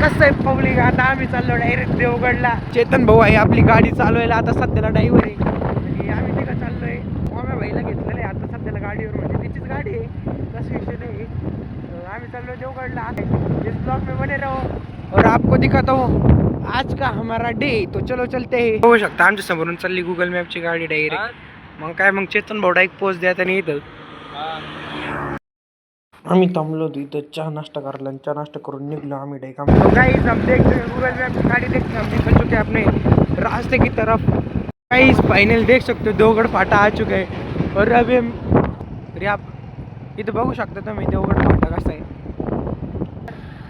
कसं आहे पब्लिक, आता आम्ही चाललो डायरेक्ट देवगडला. चेतन भाऊ आहे आपली गाडी चालवायला आता सध्याला ड्रायव्हर आहे आणि आम्ही तिकडे चाललोय. मामा भाईला घेतलेलं आहे आता सध्याला गाडीवर, म्हणजे तिचीच गाडी आहे, तसं विषय नाही. आम्ही चाललो देवगडला. इस ब्लॉग में बने रहो और आपको दिखाता हूँ आज का हमारा डे. तो चलो चलते हैं. होऊ शकता आमच्या समोरून चालली गुगल मॅपची गाडी डायरेक्ट. मग काय, मग चेतन भाऊ डायरेक्ट पोच द्या आणि इथं आम्ही थांबलो होतो इथं चहा नाश्ता करायला, आणि चहा नाश्ता करून निघलो आम्ही डायरेक्ट. गाइस हम देख रहे हैं गूगल मैप की गाड़ी, देखते हम निकल चुके हैं अपने रास्ते की तरफ. गाइस फाइनल देख सकते हो देवगढ़ फाटा आ चुके हैं. और अभी हम इथं बघू शकता तुम्ही देवगढ़ फाटा कसा आहे.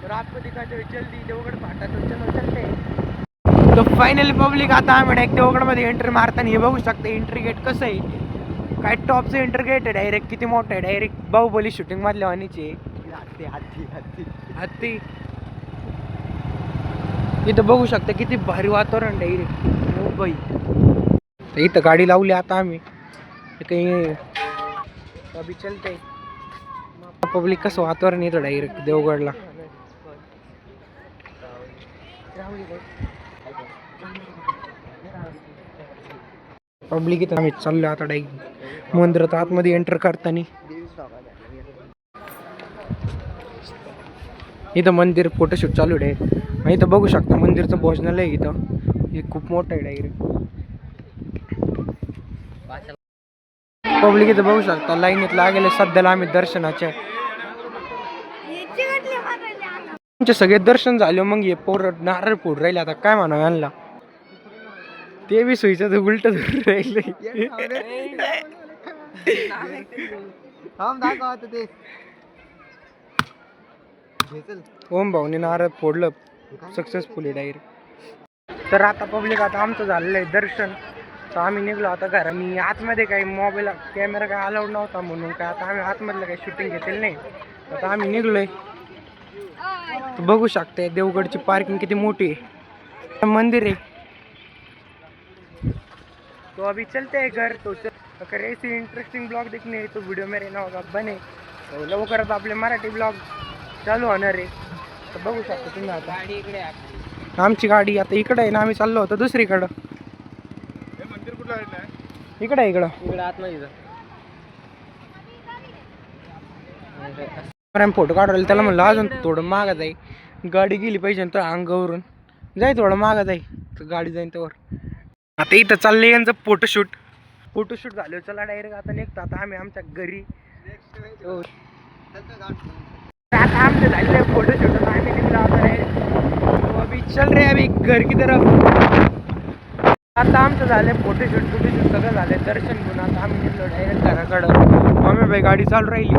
और आपको दिखाते हुए जल्दी देवगढ़ फाटा. तो चलो चलते हैं. तो फायनली पब्लिक आता आम्ही डायरेक्ट देवगडमध्ये एंट्री मारताना हे बघू शकता एंट्री गेट कसं आहे. काय टॉपचं एंट्री गेट आहे डायरेक्ट, किती मोठं आहे. डायरेक्ट बाहुबली शूटिंग मधल्या वाणीचे हत्ती हत्ती हत्ती हत्ती. इथं बघू शकता किती भारी वातावरण डायरेक्ट मुंबई. तर इथं गाडी लावली आता आम्ही काही. अभी चलते पब्लिक कसं वातावरण येतं डायरेक्ट देवगडला. पब्लिक इथं आम्ही चाललो आता डायरेक्ट मंदिरात आतमध्ये एंटर करताना. इथं मंदिर फोटोशूट चालू आहे डायरेक्ट. इथं बघू शकता मंदिरचं भोजनालय आहे इथं, हे खूप मोठं आहे डायरेक्ट. पब्लिक इथं बघू शकता लाईनीत लागेल सध्याला आम्ही दर्शनाच्या. आमचे सगळे दर्शन झाले, मग हे पोर नारळ फोड राहिले. आता काय म्हणावं यांना, ते बी सुईचं तर उलट राहिले. ओम भाऊने नारळ फोडलं सक्सेसफुली डायरेक्ट. तर आता पब्लिक आता आमचं झालेलं आहे दर्शन. तर आम्ही निघलो आता घर. मी आतमध्ये काही मोबाईल कॅमेरा काय अलाउड नव्हता म्हणून काय आता आम्ही आतमधलं काही शूटिंग घेतलेलं नाही. आता आम्ही निघलोय. बघू शकते देवगडची पार्किंग किती मोठी आहे, मंदिर आहे. तो अभी चलते हैं घर. तो अगर ऐसे इंटरेस्टिंग ब्लॉग देखने हैं तो वीडियो में रहना होगा बने. तो लवकरच आपले मराठी ब्लॉग चालू होणार आहे. तर बघू शकता तुम्ही आता आमची गाडी आता इकडे आहे ना, आम्ही चाललो होतो दुसरीकडं. मंदिर कुठलं आहे? इकडे इकडं आतमध्ये. फोटो काढायला त्याला म्हणलं अजून थोडं मागं जाई, गाडी गेली पाहिजे तर अंगावरून जाई, थोडं मागं जाई तर गाडी जाईन त्यावर. आता इथं चाललंय यांचं फोटोशूट झालं. चला डायरेक्ट आता निघतो आता आम्ही आमच्या घरी. आता आमचं झालेलं फोटोशूट आम्ही निघलो आता डायरेक्ट. अभी चल रे अभी घर की तरफ. आता आमचं झालं फोटोशूट सगळं झालं. दर्शन घेऊन आता आम्ही निघलो डायरेक्ट घराकडं. मम्मी बाई गाडी चालू राहिली.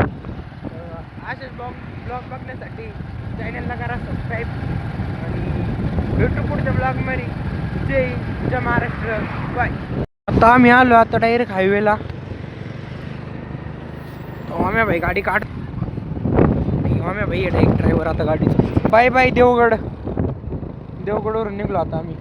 असेच ब्लॉग बघण्यासाठी चॅनलला करा सबस्क्राईब आणि भेटू पुढच्या ब्लॉगमध्ये. जय महाराष्ट्र, बाय. आता आम्ही आलो आता डायरेक्ट हायवेला. माम्या भाई गाडी काढ. माम्या भाई डायरेक्ट ड्रायव्हर आता गाडीचा. बाय बाय देवगडवरून निघलो आता आम्ही.